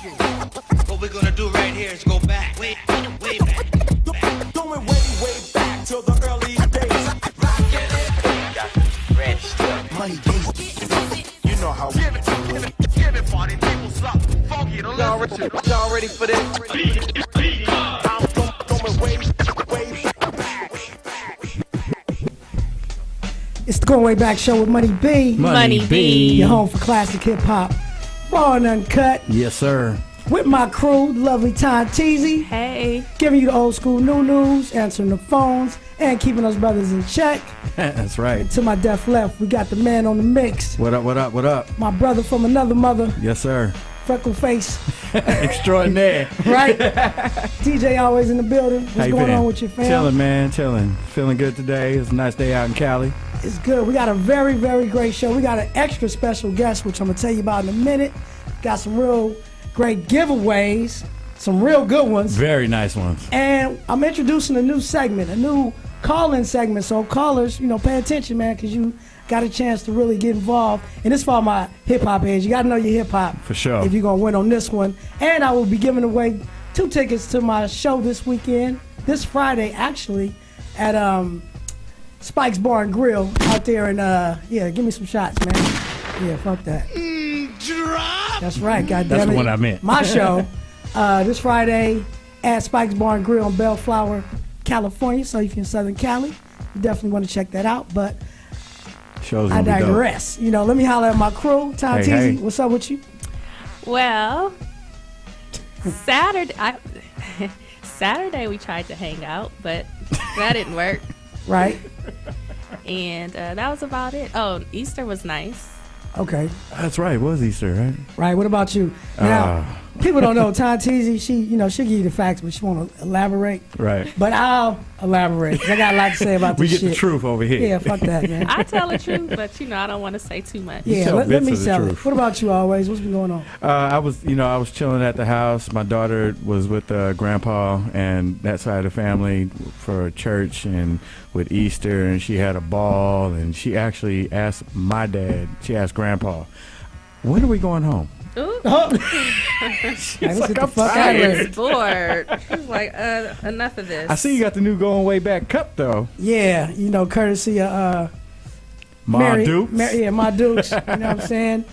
What we're gonna do right here is go back, way back. Going way back till the early days. Money days. You know how we do it. Give it, party people suck. Funky to listen to. Y'all ready for this? I'm going way back. It's the Going Way Back show with Money B. Money B. Your home for classic hip hop. Raw and uncut. Yes, sir. With my crew, the lovely Tom Teasy. Hey. Giving you the old school new news, answering the phones, and keeping us brothers in check. That's right. To my deaf left, we got the man on the mix. What up, what up, what up? My brother from another mother. Yes, sir. Freckle face. Extraordinaire. Right? DJ always in the building. What's going on with your fam? Chilling, man, chilling. Feeling good today. It's a nice day out in Cali. It's good. We got a very, very great show. We got an extra special guest, which I'm going to tell you about in a minute. Got some real great giveaways, some real good ones. Very nice ones. And I'm introducing a new segment, a new call-in segment. So callers, pay attention, man, because you got a chance to really get involved. And this for my hip-hop heads. You got to know your hip-hop. For sure. If you're going to win on this one. And I will be giving away 2 tickets to my show this weekend, this Friday, actually, at Spike's Bar and Grill out there. And, give me some shots, man. Yeah, fuck that. Drop! That's right, goddammit. That's what I meant. My show this Friday at Spike's Bar and Grill in Bellflower, California. So if you're in Southern Cali, you definitely want to check that out. But Show's I gonna be dope. digress. Let me holler at my crew. Tom Hey, Teasy, hey. what's up with you? Well, Saturday we tried to hang out, but that didn't work. Right. And that was about it. Oh, Easter was nice. Okay. That's right. It was Easter, right? Right. What about you? Now, people don't know Tom Teasy. She give you the facts, but she won't elaborate. Right. But I'll elaborate. 'Cause I got a lot to say about We this get shit. the truth over here. Yeah, fuck that, man. I tell the truth, but I don't want to say too much. Yeah, tell let bits me of the sell it. truth. What about you, always? What's been going on? I was chilling at the house. My daughter was with grandpa and that side of the family for church and with Easter, and she had a ball. And she actually asked my dad. She asked grandpa, "When are we going home?" Ooh. Let's get the I'm fuck out I of here. was bored. She was like, enough of this. I see you got the new Going Way Back cup though. Yeah, courtesy of Ma Mary, Dukes. my Dukes. You know what I'm saying?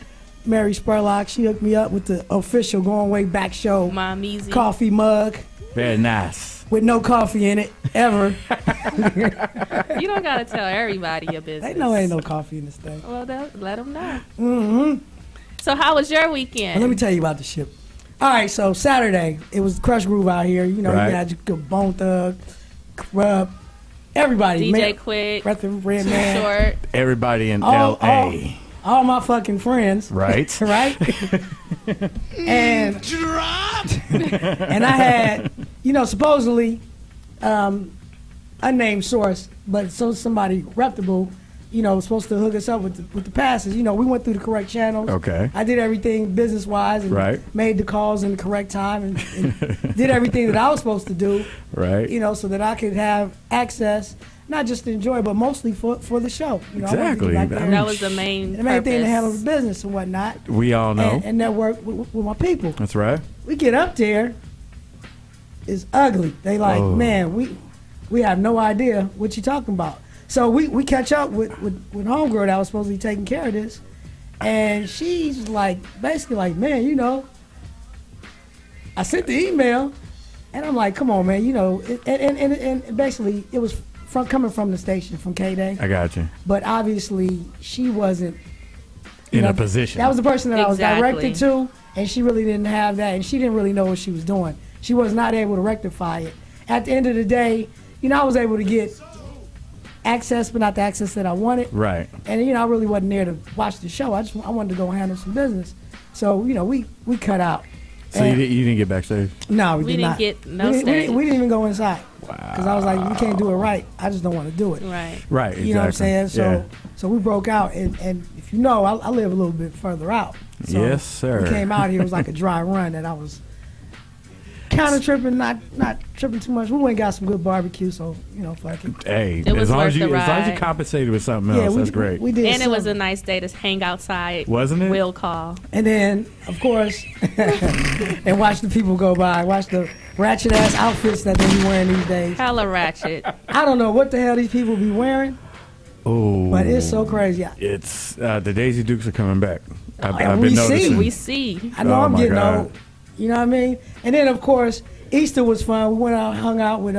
Mary Spurlock, she hooked me up with the official Going Way Back show Mom Easy. coffee mug Very nice. with no coffee in it ever. You don't got to tell everybody your business. They know ain't no coffee in this thing. Well, let them know. Mm-hmm. So how was your weekend? Well, let me tell you about the ship. All right, so Saturday, it was Crush Groove out here. You Right. had your Bone Thug, Rub, everybody. DJ Quick, Breath of Red Too Man. Short. Everybody in All- L.A. All my fucking friends. Right. Right? And Drop! and I had, supposedly, unnamed source, but somebody reputable, was supposed to hook us up with the passes. We went through the correct channels. Okay. I did everything business wise and Right. made the calls in the correct time and did everything that I was supposed to do. Right. So that I could have access, not just to enjoy, but mostly for the show. I wanted to get Exactly. back there I mean, That was the main and everything to purpose. handle the business and whatnot. We all know. And network with my people. That's right. We get up there, it's ugly. They like, Oh. man, we have no idea what you're talking about. So we catch up with homegirl that was supposed to be taking care of this, and she's like, basically like, man, I sent the email, and I'm like, come on, man, and basically it was coming from the station, from K-Day, I got you. but obviously she wasn't In a position. That was the person that I was Exactly. directed to, and she really didn't have that, and she didn't really know what she was doing. She was not able to rectify it. At the end of the day, I was able to get access, but not the access that I wanted. Right. And I really wasn't there to watch the show. I wanted to go handle some business. So we cut out. So you didn't get backstage? No, we We did didn't not. get no we didn't, stage. we didn't even go inside. Wow. Because I was like, we can't do it right. I just don't want to do it. Right. Right. Exactly. You know what I'm saying? So Yeah. so we broke out, and if you know, I live a little bit further out. So Yes, sir. We came out here, it was like a dry run that I was kind of tripping, not tripping too much. We went and got some good barbecue, so fuck it. Hey, It was as long as worth you the ride. compensated with something else, that's great. We did, And it was a something. nice day to hang outside. Wasn't it? Will call. And then, of course, and watch the people go by. Watch the ratchet ass outfits that they be wearing these days. Hella ratchet. I don't know what the hell these people be wearing, Oh, but it's so crazy. It's the Daisy Dukes are coming back. I've we been see. noticing. We see. I know Oh, I'm my getting God. old. You know what I mean? And then, of course, Easter was fun. We went out, hung out with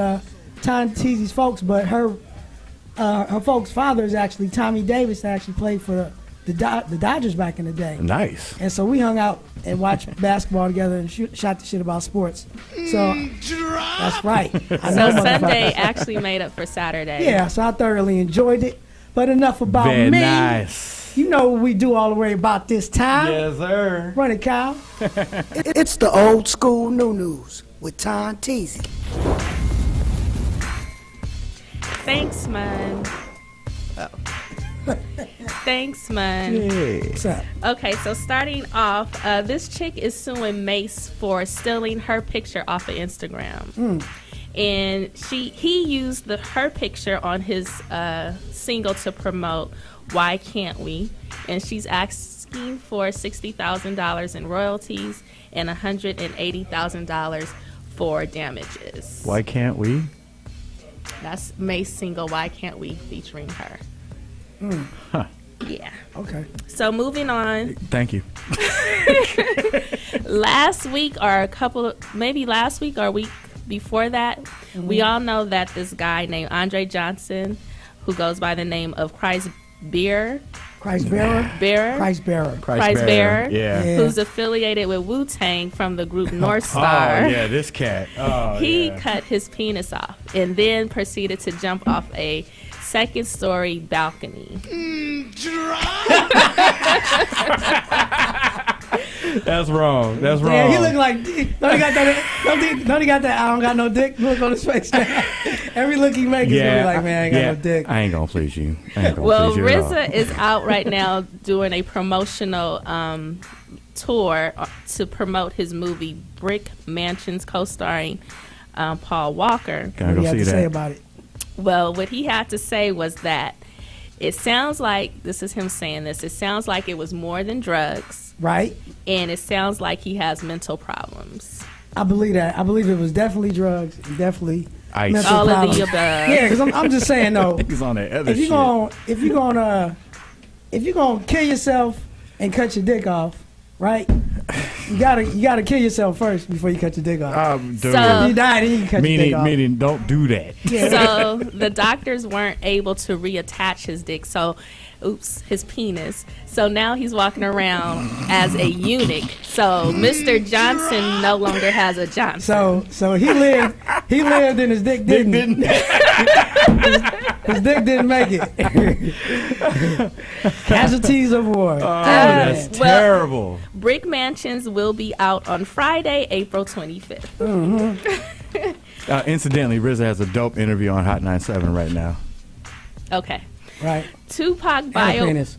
Tiny Teezy's folks, but her folks' father is actually Tommy Davis, that actually played for the Dodgers back in the day. Nice. And so we hung out and watched basketball together and shot the shit about sports. So that's right. I know, So Sunday motherfuckers. actually made up for Saturday. Yeah, so I thoroughly enjoyed it. But enough about Very me. nice. You know what we do all the way about this time. Yes, sir. Run it, Kyle. It's the old school new news with Tom Teasy. Thanks, man. Thanks, man. What's up? Okay, so starting off, this chick is suing Mace for stealing her picture off of Instagram. And he used her picture on his single to promote Why Can't We? And she's asking for $60,000 in royalties and $180,000 for damages. Why can't we? That's Mace's single Why Can't We featuring her. Huh. Yeah. Okay. So moving on. Thank you. Last week or last week or week before that, we all know that this guy named Andre Johnson, who goes by the name of Christ Bearer, Christ Bearer. Yeah. who's affiliated with Wu-Tang from the group North Star. Oh, yeah, this cat. Oh, He yeah. cut his penis off and then proceeded to jump off a second-story balcony. That's wrong. That's wrong. Yeah, he look like don't he got that I don't got no dick look on his face. Every look he make is gonna be like, man, I ain't got no dick. I ain't gonna please you. I ain't gonna Well, please you at all. RZA is out right now doing a promotional tour to promote his movie Brick Mansions, co-starring Paul Walker. Can I What do go you have see to say that? about it? Well, what he had to say was that it sounds like, this is him saying this, it sounds like it was more than drugs, Right? and it sounds like he has mental problems. I believe that. I believe it was definitely drugs, and definitely Ice. mental All of problems. the above. Yeah, because I'm just saying though, He's on that other if shit. you're gonna kill yourself and cut your dick off, right? You gotta kill yourself first before you cut your dick off. Dude. So- If you die, then you can cut your dick off. Meaning, don't do that. So the doctors weren't able to reattach his dick, his penis. So now he's walking around as a eunuch. So Mr. Johnson no longer has a Johnson. So he lived and his dick didn't. His dick didn't make it. Casualties of war. That's well- terrible. Brick Mansions will be out on Friday, April 25th. Incidentally, RZA has a dope interview on Hot 97 right now. Okay. Right. Tupac's And a penis.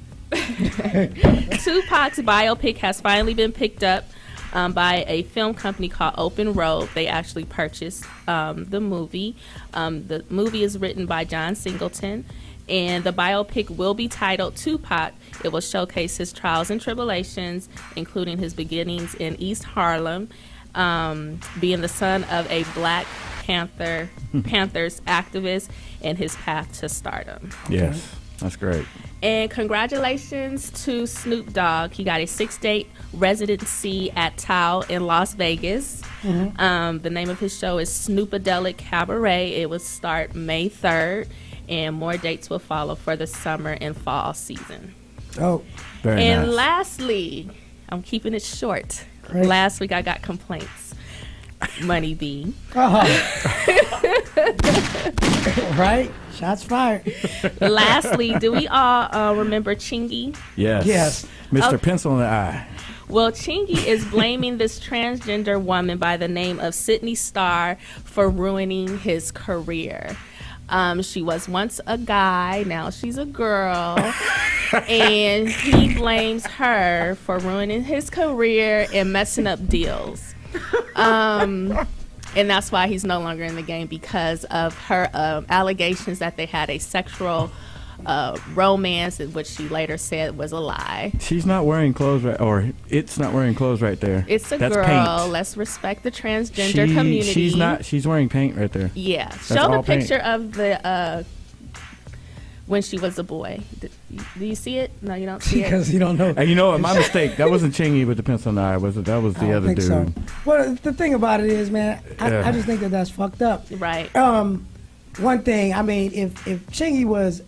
biopic has finally been picked up by a film company called Open Road. They actually purchased the movie. The movie is written by John Singleton, and the biopic will be titled Tupac. It will showcase his trials and tribulations, including his beginnings in East Harlem, being the son of a Black Panthers activist, and his path to stardom. Yes, that's great. And congratulations to Snoop Dogg. He got a 6-date residency at Tao in Las Vegas. The name of his show is Snoopadelic Cabaret. It will start May 3rd, and more dates will follow for the summer and fall season. Oh, Very And nice. lastly, I'm keeping it short. Great. Last week I got complaints. Money B. right. Shots fired. Lastly, do we all remember Chingy? Yes. Yes. Mr. Okay. Pencil in the Eye. Well, Chingy is blaming this transgender woman by the name of Sydney Starr for ruining his career. She was once a guy, now she's a girl, and he blames her for ruining his career and messing up deals. And that's why he's no longer in the game, because of her allegations that they had a sexual romance, which she later said was a lie. She's not wearing clothes or it's not wearing clothes right there. It's a That's girl. paint. Let's respect the transgender community. She's wearing paint right there. Yeah. That's Show the all paint. picture of the when she was a boy. Do you see it? No, you don't see it. Because you don't know. And you know what? My mistake. That wasn't Chingy with the pencil in the eye. That was I the don't other think dude. so. Well, the thing about it is, man, I just think that that's fucked up. Right. One thing, I mean, if Chingy was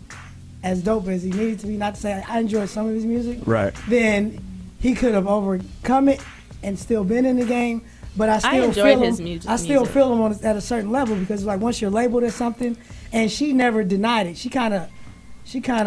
as dope as he needed to be, not to say I enjoyed some of his music, Right. then he could have overcome it and still been in the game. But I still enjoyed feel his him. music. I still feel him at a certain level, because like once you're labeled as something, and she never denied it. She kind of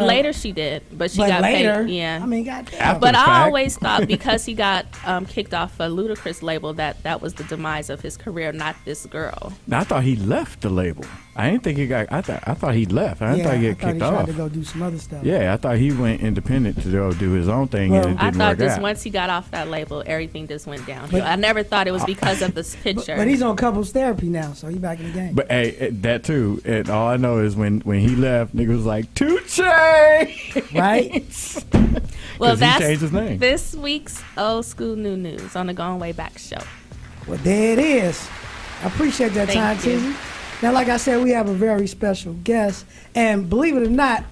Later she did, but she but got later, paid. Yeah. I mean, goddamn. After But the I fact. always thought, because he got kicked off a Ludacris label, that was the demise of his career, not this girl. I thought he left the label. I didn't think he got. I thought he left. I didn't thought he got kicked tried off. to go do some other stuff. Yeah, I thought he went independent to go do his own thing, Well, and it I didn't thought work just out. once he got off that label, everything just went downhill. But- I never thought it was because of this picture. But he's on couples therapy now, so he's back in the game. But hey, that too. And all I know is when he left, nigga was like Tupac, Right? well, 'cause he that's changed his name. this week's Old School New News on the Going Way Back show. Well, there it is. I appreciate that, Thank time, you. Tizzy. Now, like I said, we have a very special guest, and believe it or not,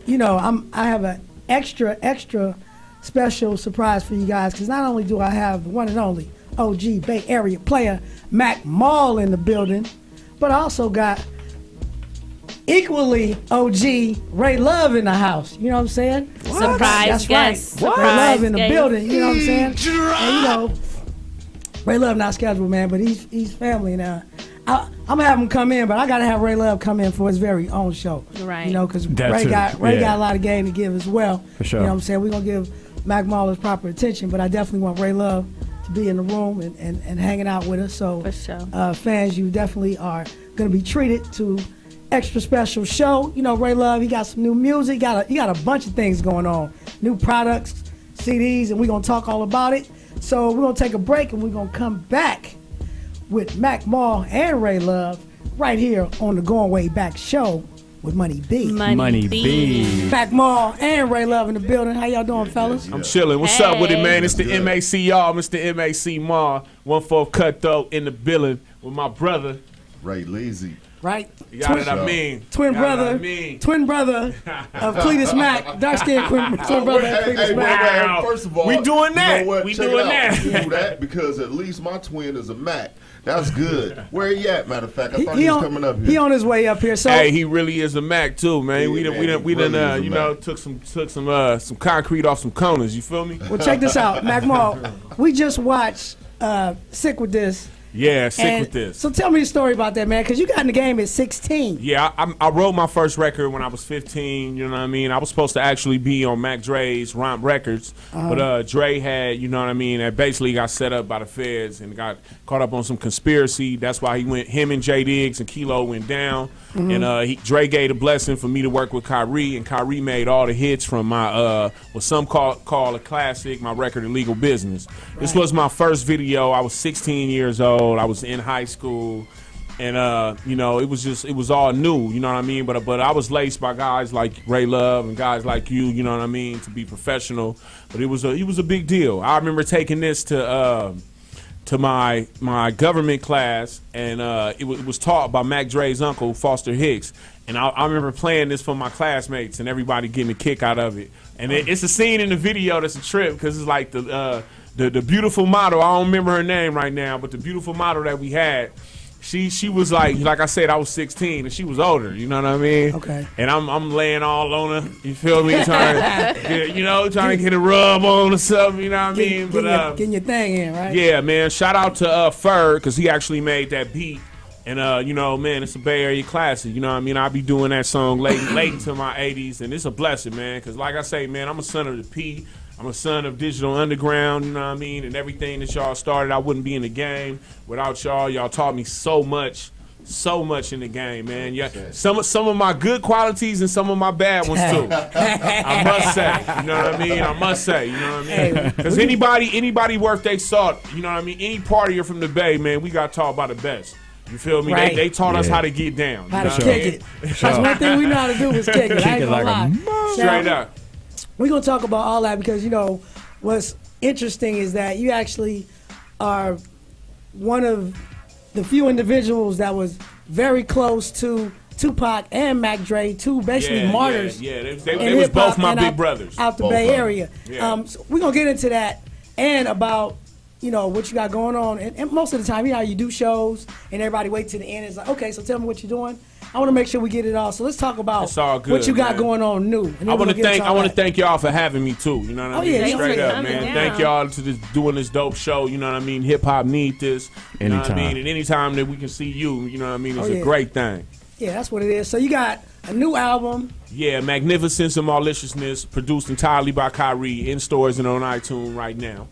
you know, I have an extra special surprise for you guys, because not only do I have the one and only OG Bay Area player Mac Mall in the building, but I also got equally OG Ray Love in the house. You know what I'm saying? Surprise That's right. guest. Ray Surprise Love in the guest. building. You know what I'm saying? And you know, Ray Love not scheduled, man, but he's family now. I'm gonna have him come in, but I gotta have Ray Love come in for his very own show. Right. You know, because That Ray too, got yeah. a lot of game to give as well. For sure. You know what I'm saying? We're gonna give Mac Mall his proper attention, but I definitely want Ray Love to be in the room and hanging out with us. So For sure. fans, you definitely are gonna be treated to extra special show. You know, Ray Love, he got some new music, he got a bunch of things going on. New products, CDs, and we're gonna talk all about it. So we're gonna take a break, and we're gonna come back with Mac Mall and Ray Love right here on the Going Way Back show with Money B. Money B. Mac Mall and Ray Love in the building. How y'all doing, fellas? I'm chilling. What's up with it, Hey. man? It's the MAC y'all, Mr. MAC Ma, 1/4 Cutthroat in the building with my brother. Ray Lazy. Right? You got what I mean? Twin You got what brother, I mean? twin brother of Cletus Mac, dark skinned twin brother of Cletus Mac. Wow. First of all, We doing that. You know what? We Check doing it out. that. We do that because at least my twin is a Mac. That's good. Where he at? Matter of fact, I thought he was coming up here. He on his way up here. So Hey, he really is a Mac too, man. Yeah, we done, man, we done, we he really done, is a you know, Mac. took some concrete off some corners. You feel me? well, check this out, Mac Mall. We just watched Sick with This. Yeah, sick And with this. So tell me the story about that, man, because you got in the game at 16. Yeah, I wrote my first record when I was 15, you know what I mean? I was supposed to actually be on Mac Dre's Romp Records, but Dre had, you know what I mean, that basically got set up by the feds and got caught up on some conspiracy. That's why him and J Diggs and Kilo went down. And Dre gave the blessing for me to work with Kyrie, and Kyrie made all the hits from my, what some call a classic, my record, Illegal Business. This was my first video. I was 16 years old. I was in high school, and you know, it was all new, you know what I mean? But I was laced by guys like Ray Love and guys like you know what I mean, to be professional. But it was a big deal. I remember taking this to my government class, and it was taught by Mac Dre's uncle, Foster Hicks. And I remember playing this for my classmates and everybody getting a kick out of it. And it's a scene in the video that's a trip, because it's like the beautiful model. I don't remember her name right now, but the beautiful model that we had, she was like I said, I was 16 and she was older. You know what I mean? Okay. And I'm laying all on her. You feel me? Trying to get a rub on or something. You know what I mean? Getting your thing in, right? Yeah, man. Shout out to Fur, because he actually made that beat. And, you know, man, it's a Bay Area classic. You know what I mean? I'll be doing that song late into my 80s. And it's a blessing, man. Because like I say, man, I'm a son of the P. I'm a son of Digital Underground, you know what I mean? And everything that y'all started, I wouldn't be in the game without y'all. Y'all taught me so much. so much in the game, man. Yeah, some of my good qualities and some of my bad ones too. I must say, you know what I mean. I must say, you know what I mean. Because anybody worth they salt, you know what I mean. Any partier from the Bay, man, we got taught by the best. You feel me? Right. They taught us how to get down. How to kick it. That's one thing we know how to do is kick it. I ain't gonna lie. Straight up. We're gonna talk about all that because what's interesting is that you actually are one of the few individuals that was very close to Tupac and Mac Dre, two basically martyrs. Yeah. They was both my big brothers. Out the both Bay Area. Yeah. So we're going to get into that and about, what you got going on. And most of the time, how you do shows and everybody wait to the end. It's like, okay, so tell me what you're doing. I want to make sure we get it all. So let's talk about what you got going on new. I want to thank y'all for having me too. You know what I mean? Yeah, straight up, man. Thank y'all to doing this dope show. You know what I mean? Hip hop need this. You know what I mean? And anytime that we can see you, you know what I mean? It's a great thing. Yeah, that's what it is. So you got a new album. Yeah, Magnificence and Maliciousness, produced entirely by Kyrie, in stores and on iTunes right now.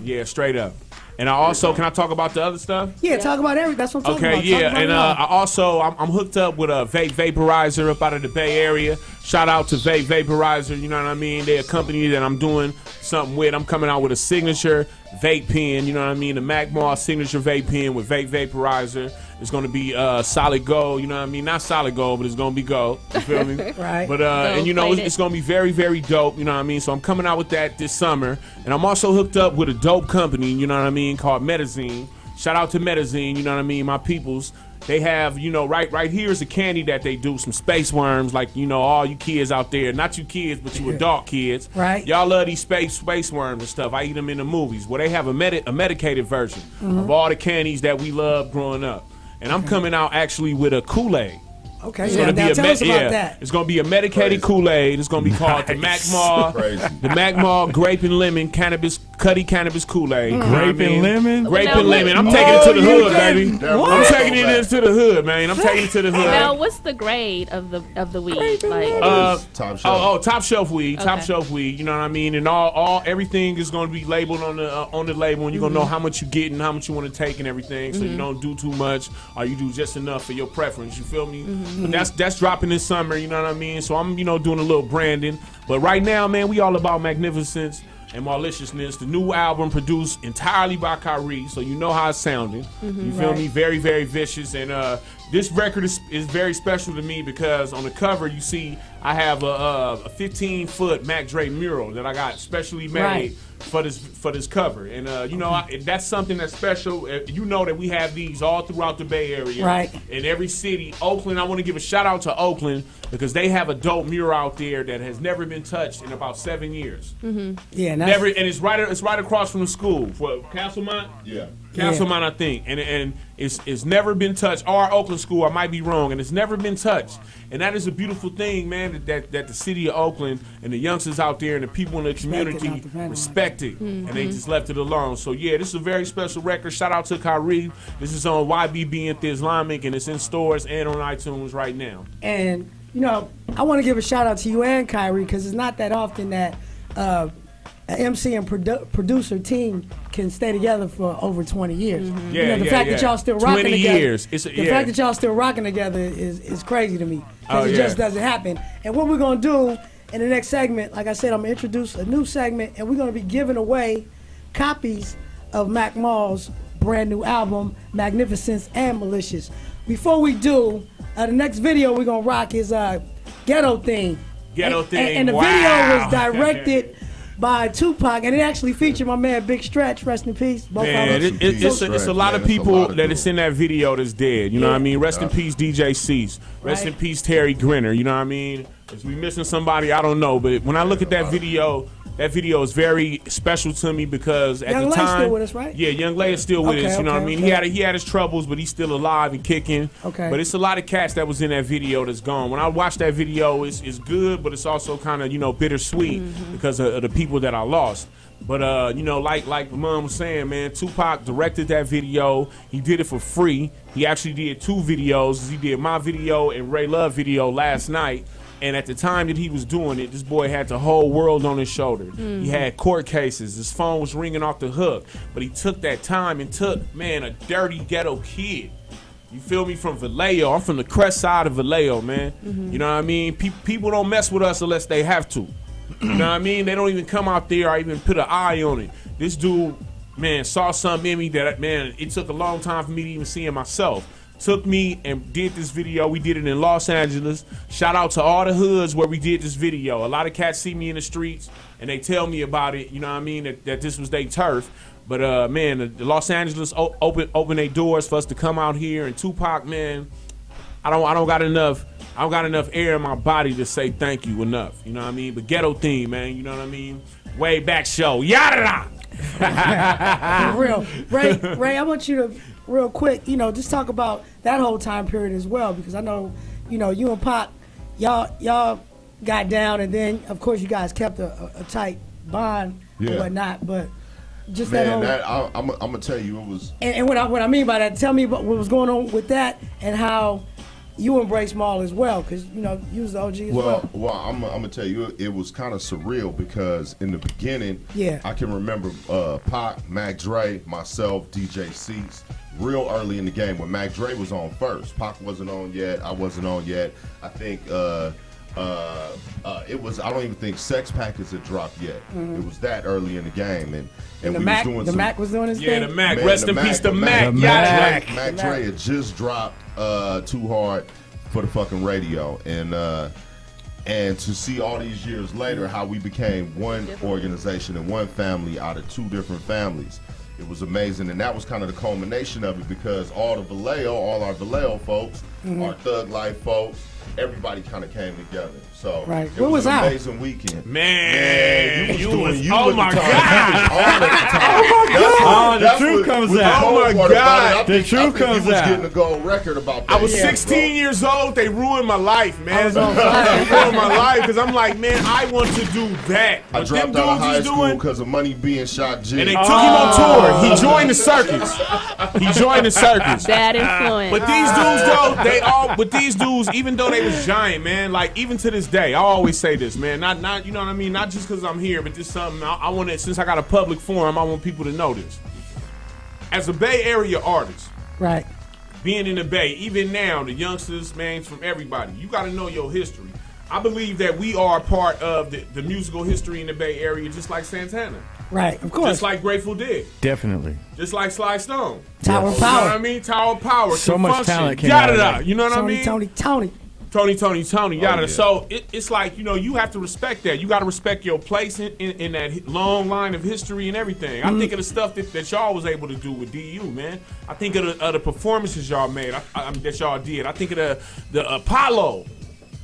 Yeah, straight up. And I also, can I talk about the other stuff? Yeah, talk about everything. That's what I'm talking about. Okay, yeah, and I'm hooked up with a vape vaporizer up out of the Bay Area. Shout out to Vape Vaporizer, you know what I mean? They're a company that I'm doing something with. I'm coming out with a signature vape pen, you know what I mean? The Mac Mall signature vape pen with Vape Vaporizer. It's going to be solid gold, you know what I mean? Not solid gold, but it's going to be gold. You feel me? Right. But it's going to be very, very dope, you know what I mean? So I'm coming out with that this summer. And I'm also hooked up with a dope company, you know what I mean, called Medizin. Shout out to Medizin, you know what I mean? My peoples. They have, right here is a candy that they do, some space worms, like, all you kids out there. Not you kids, but you adult kids. Right. Y'all love these space worms and stuff. I eat them in the movies. Well, they have a medicated version of all the candies that we loved growing up. And I'm coming out actually with a Kool-Aid. Okay, tell us about that. It's going to be a medicated Kool-Aid. It's going to be called the Mac Mall Grape and Lemon Cuddy Cannabis Kool-Aid. Grape and lemon? Grape and lemon. I'm taking it to the hood, baby. I'm taking it into the hood, man. I'm taking it to the hood. Now, what's the grade of the weed? Like, top shelf. Top shelf weed. Okay. Top shelf weed. You know what I mean? And everything is going to be labeled on the label, and you're going to know how much you get and how much you want to take and everything. So you don't do too much, or you do just enough for your preference. You feel me? But that's dropping this summer. You know what I mean? So I'm doing a little branding. But right now, man, we all about magnificence and maliciousness. The new album produced entirely by Kyrie, so you know how it's sounding. You feel me? Very, very vicious. And this record is very special to me because on the cover you see I have a 15-foot Mac Dre mural that I got specially made for this cover. And that's something that's special. You know that we have these all throughout the Bay Area. Right. In every city. Oakland, I want to give a shout out to Oakland because they have a dope mural out there that has never been touched in about 7 years. Yeah, And it's right across from the school. For Castlemont? Yeah. Castlemont, I think. And it's never been touched. Or Oakland School, I might be wrong. And it's never been touched. And that is a beautiful thing, man, that the city of Oakland and the youngsters out there and the people in the community respect it. And they just left it alone. So, yeah, this is a very special record. Shout out to Kyrie. This is on YBB and The Islamic, and it's in stores and on iTunes right now. And, I want to give a shout out to you and Kyrie because it's not that often that an MC and producer team can stay together for over 20 years. The fact that y'all still rocking 20 together. years. The fact that y'all still rocking together is crazy to me because it just doesn't happen. And what we're going to do in the next segment, like I said, I'm going to introduce a new segment and we're going to be giving away copies of Mac Mall's brand new album, Magnificence and Malicious. Before we do, the next video we're going to rock is Ghetto Theme. Ghetto Theme, And the video was directed by Tupac, and it actually featured my man Big Stretch, rest in peace. It's a lot of people that is in that video that's dead. You know what I mean? Rest in peace, DJ Cease. Rest in peace, Terry Grinner. You know what I mean? Is we missing somebody? I don't know. But when I look at that video is very special to me because at Young the Lay's time, still with us, right? Yeah, Young Lay is still with us. You know what I mean? He had his troubles, but he's still alive and kicking. Okay. But it's a lot of cats that was in that video that's gone. When I watch that video, it's good, but it's also kind of bittersweet because of the people that I lost. But like Mom was saying, man, Tupac directed that video. He did it for free. He actually did 2 videos. He did my video and Ray Love video last night. And at the time that he was doing it, this boy had the whole world on his shoulder. He had court cases. His phone was ringing off the hook. But he took that time and took, man, a dirty ghetto kid You feel me? From Vallejo. I'm from the crest side of Vallejo, man. You know what I mean? People don't mess with us unless they have to. You know what I mean? They don't even come out there or even put an eye on it. This dude, man, saw something in me that, man, it took a long time for me to even see it myself. Took me and did this video. We did it in Los Angeles. Shout out to all the hoods where we did this video. A lot of cats see me in the streets and they tell me about it, you know what I mean, that this was their turf. But man, the Los Angeles open their doors for us to come out here. And Tupac, man, I don't got enough air in my body to say thank you enough. You know what I mean? But ghetto theme, man. You know what I mean? Way back show. Yada. For real, Ray. I want you to real quick, just talk about that whole time period as well, because I know, you and Pac, y'all got down, and then of course you guys kept a tight bond and whatnot, but. Just man, that whole, I'm gonna tell you, it was. And what I mean by that, tell me about what was going on with that and how you embraced Maul as well, because you was the OG as well. Well, I'm gonna tell you, it was kind of surreal because in the beginning, I can remember Pac, Mac Dre, myself, DJ Seats, real early in the game when Mac Dre was on first. Pac wasn't on yet. I wasn't on yet. I think. It was. I don't even think Sex Packets had dropped yet. It was that early in the game, and the we Mac, was doing the some, Mac was doing his thing. Yeah, the Mac. Man, Rest in peace, the Mac. Mac Dre had just dropped Too Hard for the fucking radio, and to see all these years later how we became one organization and one family out of two different families. It was amazing, and that was kind of the culmination of it, because all our Vallejo folks, our Thug Life folks, everybody kind of came together. So it was an amazing weekend. Man, you was oh my God! Oh, the truth comes out. Oh my God! The truth comes out. He was out. getting a gold record about that. I was 16 years old. They ruined my life, man. They ruined my life because I'm like, man, I want to do that. I dropped out of high school because of Money being shot. And they took him on tour. He joined the circus. Bad influence. But these dudes, though, these dudes, even though they was giant, man, like even to this day, I always say this, man, not you know what I mean, not just because I'm here, but just something I want to, since I got a public forum, I want people to know this. As a Bay Area artist, right, being in the Bay, even now, the youngsters, man, from everybody, you got to know your history. I believe that we are part of the musical history in the Bay Area, just like Santana. Right, of course. Just like Grateful Dead. Definitely. Just like Sly Stone. Tower of Power. You know what I mean? Tower of Power. So much talent came out of that. that. You know what I mean? Tony, yada. Yeah. So it's like, you have to respect that. You got to respect your place in that long line of history and everything. I think of the stuff that y'all was able to do with DU, man. I think of the performances y'all made, that y'all did. I think of the Apollo.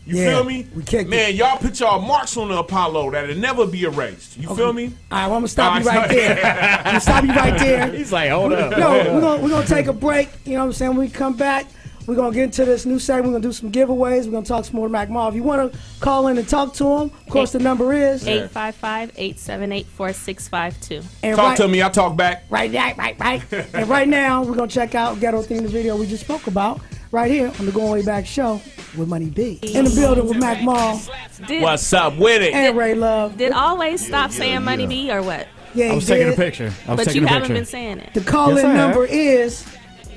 You feel me? Man, y'all put y'all marks on the Apollo that'll never be erased. You feel me? All right, well, I'm gonna stop you right there. I'm gonna stop you right there. He's like, hold up. No, we're gonna take a break. You know what I'm saying? When we come back, we're gonna get into this new segment. We're gonna do some giveaways. We're gonna talk some more to Mac Maul. If you wanna call in and talk to him, of course the number is 855-878-4652. Talk to me, I talk back. Right. And right now, we're gonna check out Ghetto Theme, the video we just spoke about, right here on the Going Way Back show with Money B. In the building with Mac Maul. What's up with it? And Ray Love. Did Always stop saying Money B or what? Yeah, I was taking a picture. But you haven't been saying it. The call-in number is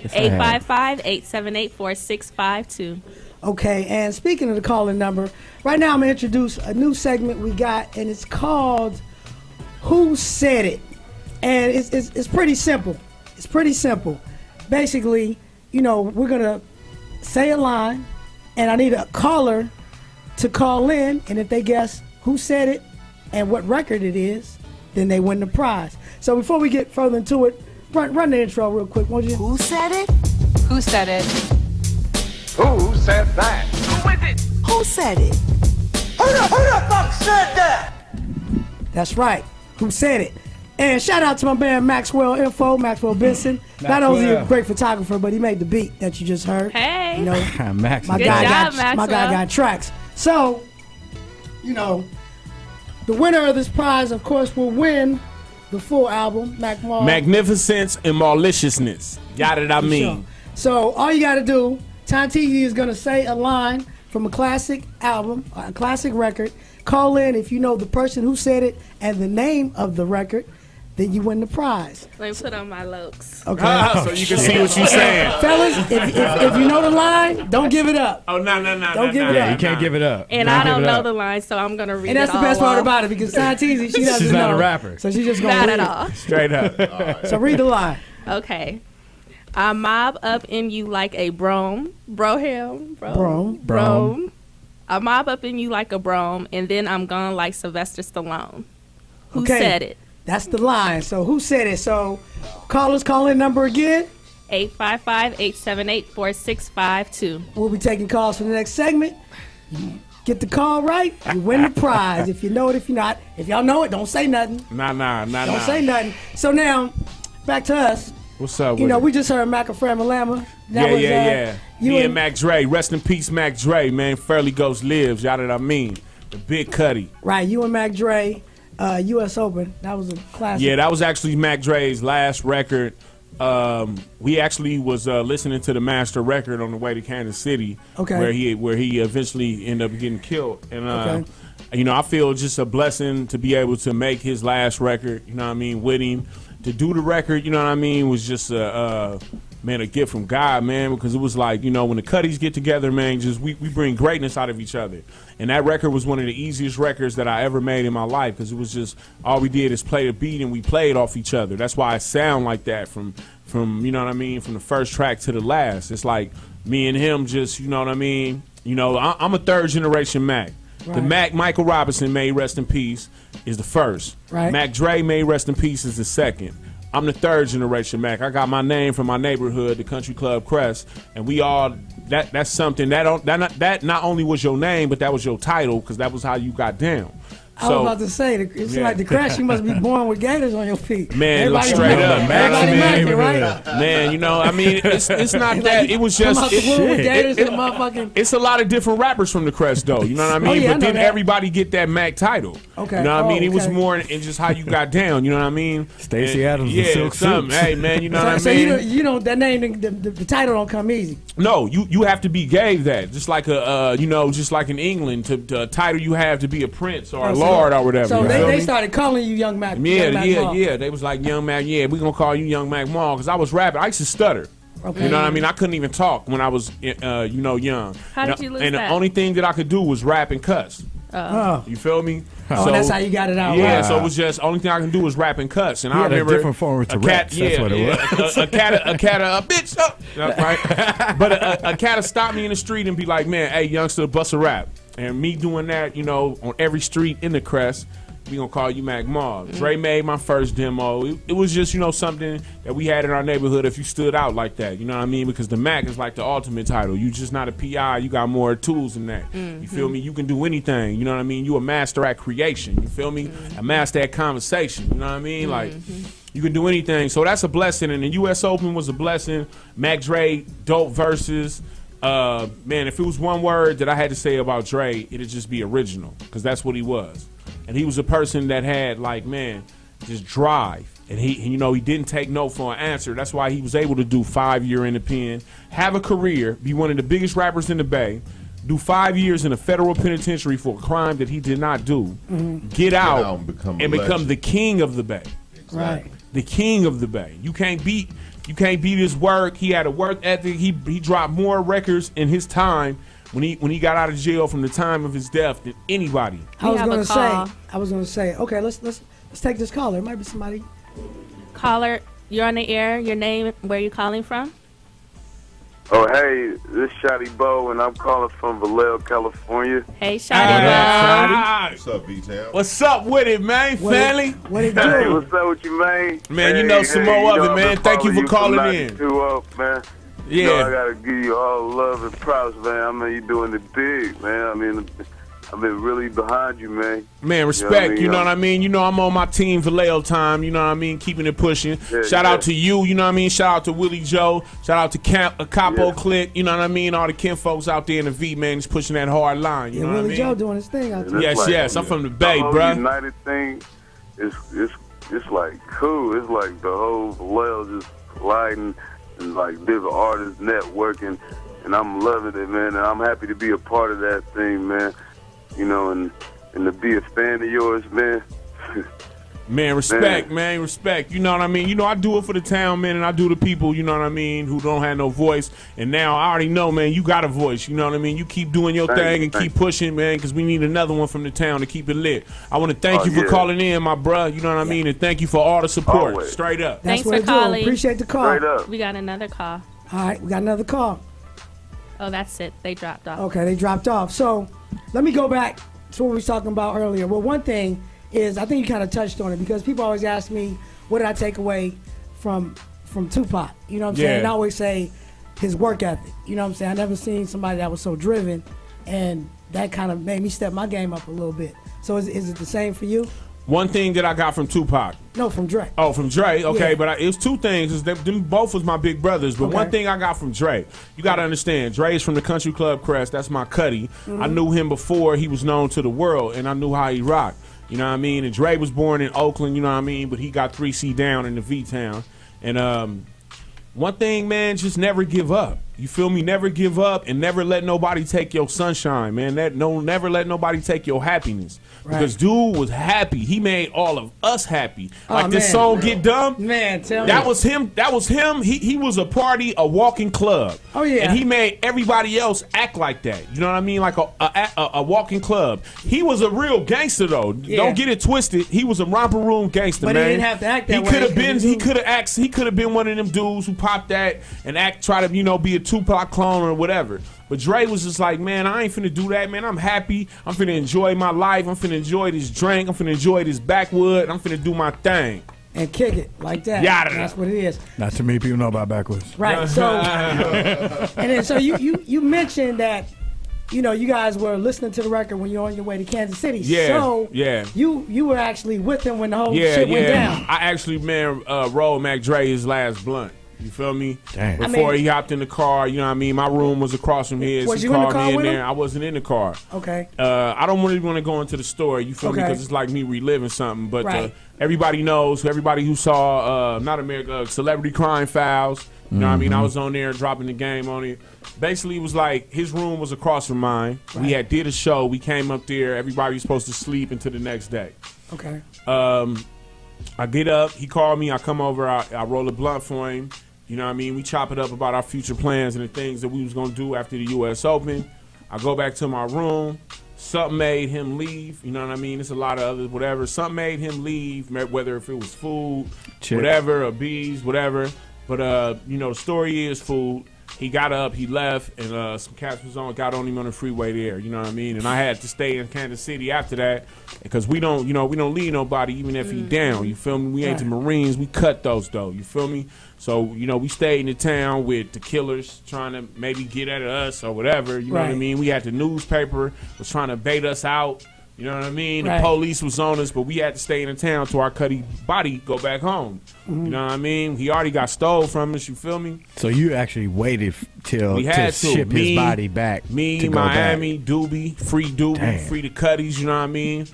855-878-4652. Okay, and speaking of the call-in number, right now I'm going to introduce a new segment we got, and it's called Who Said It? And it's pretty simple. It's pretty simple. Basically, we're going to say a line, and I need a caller to call in, and if they guess who said it and what record it is, then they win the prize. So before we get further into it, run the intro real quick, won't you? Who said it? Who said it? Who said that? Who is it? Who said it? Who the fuck said that? That's right. Who said it? And shout out to my man Maxwell Benson. Not only a great photographer, but he made the beat that you just heard. Hey. Max. My Good guy job, got Maxwell. my guy got tracks. So, the winner of this prize, of course, will win the full album, Mac Maul. Magnificence and maliciousness. Got it, I mean. So all you got to do, Tantizi is going to say a line from a classic album, a classic record. Call in if you know the person who said it and the name of the record. then you win the prize. Let me put on my lokes. Okay. So you can see what she's saying. Fellas, if you know the line, don't give it up. Oh, no. Don't give it Yeah, up. you can't give it up. And I don't know the line, so I'm gonna read And that's it the all best part off. about it because Santeezy, she doesn't She's know. not a rapper. So she's just gonna Not read at it. all. Straight up. So read the line. Okay. I mob up in you like a brome. Brome. I mob up in you like a brome, and then I'm gone like Sylvester Stallone. Who Okay. said it? That's the line. So who said it? So callers, call in number again. 855-878-4652. We'll be taking calls for the next segment. You get the call right, you win the prize. If you know it, if you're not. If y'all know it, don't say nothing. Nah. Don't say nothing. So now, back to us. What's up You with know, it? we just heard Macafram Lama. Yeah. You Me and Mac Dre. Rest in peace, Mac Dre, man. Fairly Ghost lives. Y'all know what I mean? The Big Cuddy. Right, you and Mac Dre, U.S. Open. That was a classic. Yeah, that was actually Mac Dre's last record. We actually was listening to the master record on the way to Kansas City, Okay. where he eventually ended up getting killed. And Okay. you know, I feel just a blessing to be able to make his last record. You know what I mean, with him. To do the record, you know what I mean, was just a gift from God, man. Because it was like, you know, when the Cuddies get together, man, just we bring greatness out of each other. And that record was one of the easiest records that I ever made in my life, because it was just all we did is play the beat and we played off each other. That's why I sound like that from you know what I mean, from the first track to the last. It's like me and him just, you know what I mean. You know, I'm a third generation Mac. Right. The Mac Michael Robinson, may rest in peace, is the first. Right. Mac Dre, may rest in peace, is the second. I'm the third generation Mac. I got my name from my neighborhood, the Country Club Crest, and we all that's something that not only was your name, but that was your title, because that was how you got down. I was about to say, it's like the crash. You must be born with gators on your feet. Man, everybody straight up, everybody Mackin', right? Man, you know, I mean, it's not that. It was just Come out the womb with gators and motherfucking. It's a lot of different rappers from the Crest, though. You know what I mean? Oh, yeah, but I know then that. everybody get that Mac title. Okay. You know what I mean? It was okay. more in just how you got down. You know what I mean? Stacey And- Adams yeah, and Silk something. Suits. Hey, man, you know what I So mean? you know that name, the title don't come easy. No, you have to be gave that. Just like just like in England, to a title you have to be a prince or a lord or whatever. So you feel they me? started calling you Young Mac. Young Mac Mall. Yeah. They was like, Young Mac, we gonna call you Young Mac Mall, because I was rapping. I used to stutter. Okay. You know what I mean? I couldn't even talk when I was, young. How did you lose And that? the only thing that I could do was rap and cuss. Oh. You feel me? Oh, that's how you got it out. Yeah, Right. so it was just only thing I can do was rap and cuss. And I had a remember different form of Tourette's, that's what it was. a bitch, that's right. But a cat stop me in the street and be like, man, hey, youngster, bust a rap. And me doing that, you know, on every street in the Crest, we gonna call you Mac Mall. Dre made my first demo. It was just, you know, something that we had in our neighborhood if you stood out like that. You know what I mean? Because the Mac is like the ultimate title. You just not a PI. You got more tools than that. You feel me? You can do anything. You know what I mean? You a master at creation. You feel me? A master at conversation. You know what I mean? Like, you can do anything. So that's a blessing. And the U.S. Open was a blessing. Mac Dre, dope verses. Man, if it was one word that I had to say about Dre, it'd just be original. Because that's what he was. And he was a person that had, like, man, just drive. And he didn't take no for an answer. That's why he was able to do 5 years in the pen, have a career, be one of the biggest rappers in the Bay, do 5 years in a federal penitentiary for a crime that he did not do, get out and become a and become legend. the king of the Bay. Right. The king of the Bay. You can't beat his work. He had a work ethic. He dropped more records in his time when he got out of jail from the time of his death than anybody. I was have a gonna say. Okay, let's take this caller. It might be somebody. Caller, you're on the air. Your name, where you calling from? Oh, hey, this is Shotty Bo, and I'm calling from Vallejo, California. Hey, Shotty. What's up, V-Town? What's up with it, man? Family? What it Hey, do? what's up with you, man? Man, you know some more of it, man. Thank you for calling in. 92 up, man. Yeah. You know, I gotta give you all love and props, man. I mean, you're doing it big, man. I mean, I've been really behind you, man. Man, respect, you know what I mean? You know I'm on my team Vallejo time, you know what I mean? Keeping it pushing. Yeah, Shout out to you know what I mean? Shout out to Willie Joe. Shout out to Capo Click, you know what I mean? All the kin folks out there in the V, man, is pushing that hard line, you know what I Willie mean? Joe doing his thing out there. Yes, I'm from the Bay, the whole bruh. United thing is like cool. It's like the whole Vallejo just colliding and like different artists networking, and I'm loving it, man. And I'm happy to be a part of that thing, man. You know, and to be a fan of yours, man. Man, respect, man, respect. You know what I mean? You know, I do it for the town, man, and I do the people, you know what I mean, who don't have no voice. And now I already know, man, you got a voice. You know what I mean? You keep doing your thing and keep pushing, man, because we need another one from the town to keep it lit. I want to thank you for calling in, my bruh. You know what I mean? And thank you for all the support. Always. Straight up. That's Thanks what for it do. calling. Appreciate the call. Straight up. We got another call. All right, we got another call. Oh, that's it. They dropped off. Okay, they dropped off. So let me go back to what we was talking about earlier. Well, one thing is, I think you kind of touched on it, because people always ask me, what did I take away from Tupac? You know what I'm saying? And I always say his work ethic. You know what I'm saying? I never seen somebody that was so driven, and that kind of made me step my game up a little bit. So is it the same for you? One thing that I got from Tupac. No, from Dre. Oh, from Dre. Okay, Yeah. but it's two things. Is them both was my big brothers. But one thing I got from Dre, you got to understand, Dre is from the Country Club Crest. That's my cutty. I knew him before he was known to the world, and I knew how he rocked. You know what I mean? And Dre was born in Oakland, you know what I mean? But he got 3C down in the V-Town. And one thing, man, just never give up. You feel me? Never give up, and never let nobody take your sunshine, man. Never let nobody take your happiness. Right. Because dude was happy. He made all of us happy. Like this man. song Get Dumb. Man, tell me. That was him. That was him. He was a party, a walking club. Oh, yeah. And he made everybody else act like that. You know what I mean? Like a walking club. He was a real gangster though. Yeah. Don't get it twisted. He was a romper room gangster, But man. he didn't have to act that he way. could have been. He could have been one of them dudes who popped that and try to be a Tupac clone or whatever. But Dre was just like, man, I ain't finna do that, man. I'm happy. I'm finna enjoy my life. I'm finna enjoy this drink. I'm finna enjoy this backwood. I'm finna do my thing. And kick it like that. Yada. That's what it is. Not too many people know about backwards. Right. So, and then so you mentioned that, you know, you guys were listening to the record when you're on your way to Kansas City. Yeah. So yeah. You were actually with him when the whole shit went down. I actually, man, rolled Mac Dre his last blunt. You feel me? Damn. Before he hopped in the car, you know what I mean? My room was across from his. Was he you in the called car me in with there. him? I wasn't in the car. Okay. I don't really want to go into the story, you feel me? Okay. Because it's like me reliving something. But Right. everybody knows, everybody who saw Celebrity Crime Files, you know what I mean? I was on there dropping the game on it. Basically, it was like his room was across from mine. Right. We did a show. We came up there. Everybody was supposed to sleep until the next day. Okay. I get up. He called me. I come over. I roll a blunt for him. You know what I mean? We chop it up about our future plans and the things that we was going to do after the U.S. Open. I go back to my room. Something made him leave. You know what I mean? It's a lot of other whatever. Something made him leave, whether if it was food, whatever, or bees, whatever. But, you know, the story is food. He got up, he left, and some cats got on him on the freeway there. You know what I mean? And I had to stay in Kansas City after that because we don't leave nobody even if he down. You feel me? We ain't the Marines. We cut those though. You feel me? So you know we stayed in the town with the killers trying to maybe get at us or whatever. You know what I mean? We had the newspaper was trying to bait us out. You know what I mean? The police was on us, but we had to stay in the town till our Cuddy body go back home. You know what I mean? He already got stole from us, you feel me? So you actually waited till we had to ship his body back. Me, Miami, Doobie, free the Cuddies, you know what I mean?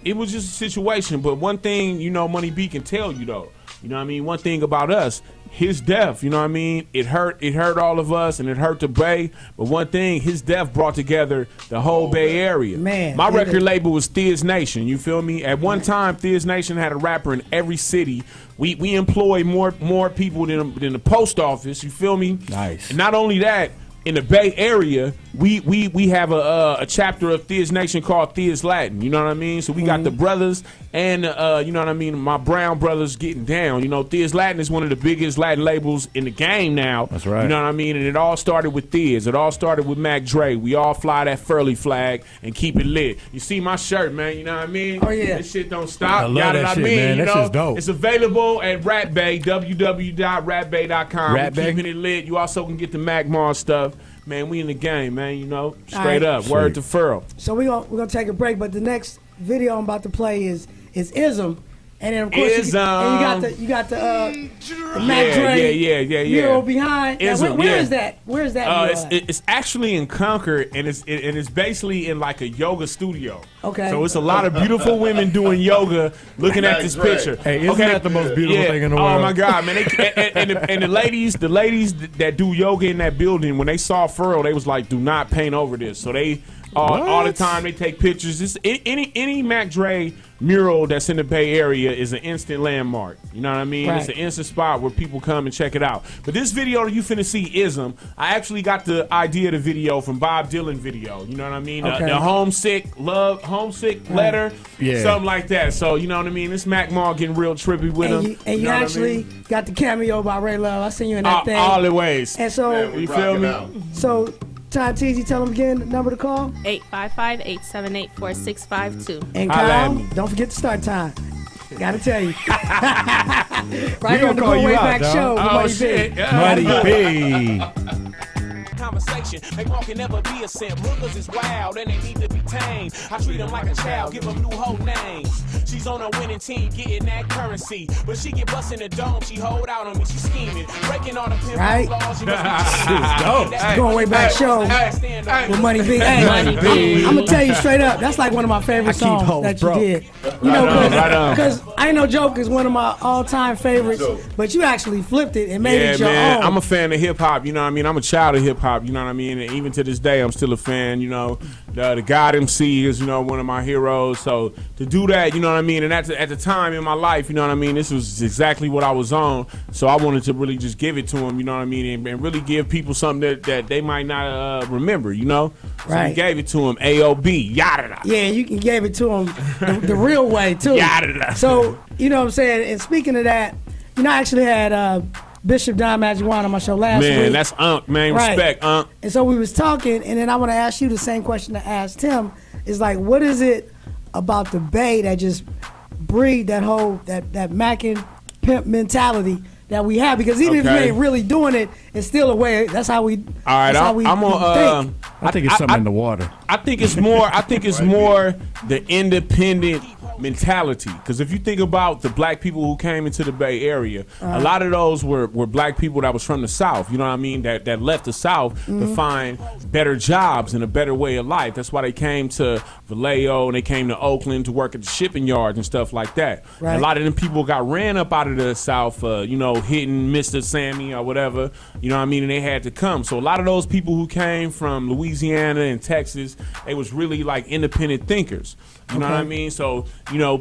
It was just a situation, but one thing, you know, Money B can tell you though. You know what I mean? One thing about us, his death, you know what I mean? It hurt all of us and it hurt the Bay. But one thing, his death brought together the whole Bay Area. Man, my record label was Thiz Nation, you feel me? At one time, Thiz Nation had a rapper in every city. We employ more people than the post office, you feel me? Nice. And not only that, in the Bay Area, we have a chapter of Thiz Nation called Thiz Latin. You know what I mean? So we got the brothers and you know what I mean, my brown brothers getting down. You know, Thiz Latin is one of the biggest Latin labels in the game now. That's right. You know what I mean? And it all started with Thiz. It all started with Mac Dre. We all fly that Furley flag and keep it lit. You see my shirt, man? You know what I mean? Oh yeah. This shit don't stop. I love that shit, man. That shit's dope. It's available at Rat Bay, www.ratbay.com. Rat Bay. Keeping it lit. You also can get the Mac Mars stuff. Man, we in the game, man, you know. Straight up. Word to Furl. So we're gonna take a break, but the next video I'm about to play is Ism. And then of course you got the Mac Dre mural behind. Ism, where is that? Where is that mural at? It's actually in Concord, and it's basically in like a yoga studio. Okay. So it's a lot of beautiful women doing yoga, looking at this picture. Hey, isn't that the most beautiful thing in the world? Oh my God, man! And the ladies that do yoga in that building, when they saw Furl, they was like, "Do not paint over this." So they all the time. They take pictures. It's, any Mac Dre mural that's in the Bay Area is an instant landmark. You know what I mean? Right. It's an instant spot where people come and check it out. But this video that you finna see, Ism, I actually got the idea of the video from Bob Dylan video. You know what I mean? Okay. The homesick letter, Yeah. something like that. So you know what I mean? This Mac Mall getting real trippy with him. And you know what I actually mean? got the cameo by Ray Love. I seen you in that thing. All the ways. And so, Man, we You feel rocking me? out. so Ty Teasy, tell them again the number to call. 855-878-4652. And Holla at Kyle, me. don't forget the start time. Gotta tell you. right We here on gonna the call Go you Way out, Back dog. Show with Oh, Muddy shit. B. Yeah. Muddy B. Conversation, make Mark can never be a simp. Hookers is wild and they need to be tamed. I treat them like a child, give them new whole names. She's on a winning team, getting that currency. But she get bust in the dome, she hold out on me, she scheming. Breaking all the pimp Right. laws, she Dope. The Going Way Back Show with Money B. Hey, Money B. I'm gonna tell you straight up, that's like one of my favorite songs hoes that you broke. did. You know, Right on. because I Know Joke is one of my all-time favorites, but you actually flipped it and made it your man. own. I'm a fan of hip hop. You know what I mean? I'm a child of hip hop. You know what I mean? And even to this day, I'm still a fan. You know, the God MC is one of my heroes. So to do that, you know what I mean? And at the time in my life, you know what I mean? This was exactly what I was on. So I wanted to really just give it to him. You know what I mean? And really give people something that they might not remember. You know? So Right. we gave it to him. A.O.B. Yada. Yeah, you gave it to him the real way too. Yada. So you know what I'm saying. And speaking of that, you know, I actually had Bishop Don Magic-Juan on my show last week. Man, that's Unc, man. Right. Respect, Unc. And so we was talking, and then I want to ask you the same question I asked him. Is like, what is it about the Bay that just breed that whole that Mac and pimp mentality that we have? Because even if you Okay. ain't really doing it, it's still a way. That's how we. All right, that's how we I'm on. think. I think it's something in the water. I think it's more. I think it's more the independent mentality. Because if you think about the black people who came into the Bay Area, a lot of those were black people that was from the South. You know what I mean? That left the South to find better jobs and a better way of life. That's why they came to Vallejo and they came to Oakland to work at the shipping yards and stuff like that. Right. And a lot of them people got ran up out of the South, hitting Mr. Sammy or whatever. You know what I mean? And they had to come. So a lot of those people who came from Louisiana and Texas, they was really like independent thinkers. You know what I mean? So,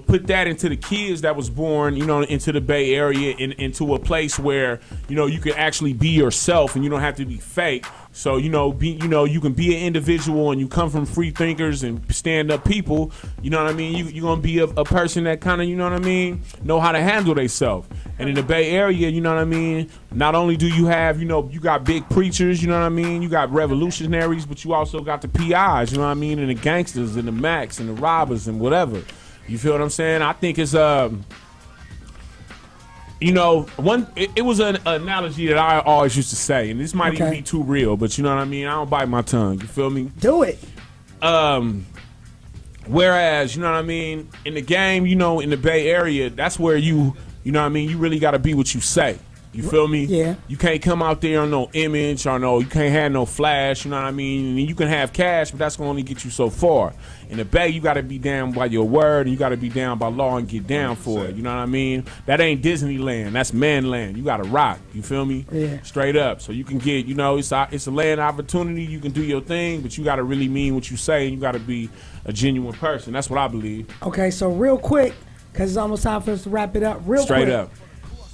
put that into the kids that was born, into the Bay Area, into a place where, you can actually be yourself and you don't have to be fake. So, you can be an individual and you come from free thinkers and stand-up people. You know what I mean? You're going to be a person that kind of, know how to handle themselves. And in the Bay Area, you know what I mean? Not only do you have, you got big preachers, you know what I mean? You got revolutionaries, but you also got the PIs, you know what I mean? And the gangsters and the Macs and the robbers and whatever. You feel what I'm saying? I think it's, it was an analogy that I always used to say, and this might even be too real, but you know what I mean? I don't bite my tongue. You feel me? Do it. Whereas, you know what I mean? In the game, in the Bay Area, that's where you know what I mean? You really got to be what you say. You feel me? Yeah. You can't come out there on no image or you can't have no flash, you know what I mean? And you can have cash, but that's going to only get you so far. In the Bay, you got to be down by your word and you got to be down by law and get down for it. You know what I mean? That ain't Disneyland. That's manland. You got to rock. You feel me? Yeah. Straight up. So you can get, it's a land opportunity. You can do your thing, but you got to really mean what you say and you got to be a genuine person. That's what I believe. Okay, so real quick, because it's almost time for us to wrap it up. Straight quick. up.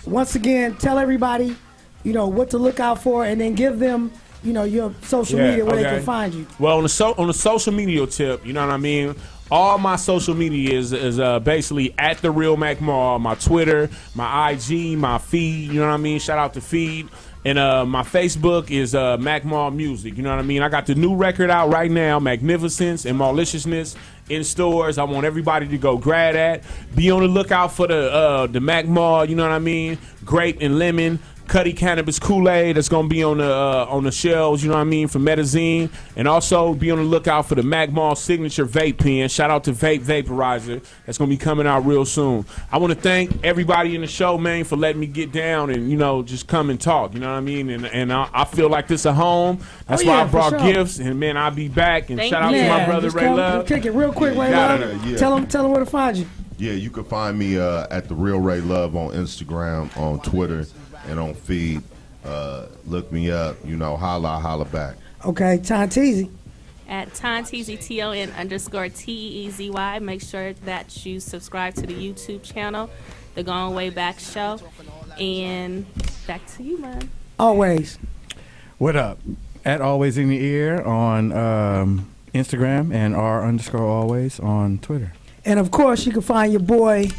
Once again, tell everybody, what to look out for, and then give them, your social media where they can find you. Well, on the social media tip, you know what I mean? All my social media is basically at The Real Mac Mall. My Twitter, my IG, my feed, you know what I mean? Shout out to feed. And my Facebook is Mac Mall Music, you know what I mean? I got the new record out right now, Magnificence and Maliciousness, in stores. I want everybody to go grab that. Be on the lookout for the Mac Mall, you know what I mean? Grape and lemon. Cuddy Cannabis Kool-Aid that's gonna be on the shelves, you know what I mean, for Medizin, and also be on the lookout for the Mac Mall signature vape pen. Shout out to Vape Vaporizer that's gonna be coming out real soon. I want to thank everybody in the show, man, for letting me get down and just come and talk. You know what I mean, and I feel like this a home. That's why I brought gifts, and man, I'll be back. And shout out to my brother Ray Love. Kick it real quick, Ray Love. Tell them where to find you. Yeah, you can find me at The Real Ray Love on Instagram, on Twitter, and on feed. Look me up, holla back. Okay, Ty Teasy. at Tonteezy, TON_TEEZY. Make sure that you subscribe to the YouTube channel, The Going Way Back Show. And back to you, man. Always. What up? At Always in the Ear on Instagram and R_always on Twitter. And of course, you can find your boy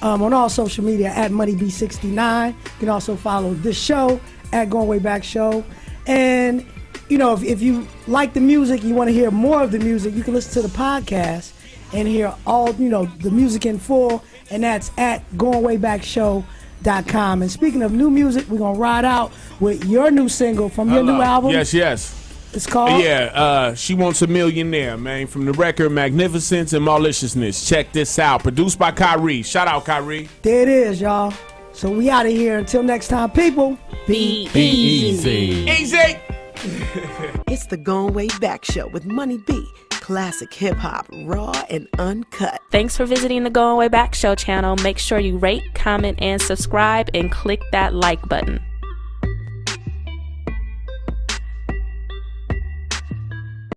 on all social media at MoneyB69. You can also follow this show at Going Way Back Show. And, you know, if you like the music, you want to hear more of the music, you can listen to the podcast and hear all, you know, the music in full. And that's at GoingWayBackShow.com. And speaking of new music, we're going to ride out with your new single from your new album. Yes. It's called? She Wants a Millionaire, man, from the record Magnificence and Maliciousness. Check this out. Produced by Kyrie. Shout out, Kyrie. There it is, y'all. So we out of here. Until next time, people, be easy. Easy. It's the Going Way Back Show with Money B. Classic hip-hop, raw and uncut. Thanks for visiting the Going Way Back Show channel. Make sure you rate, comment, and subscribe, and click that like button.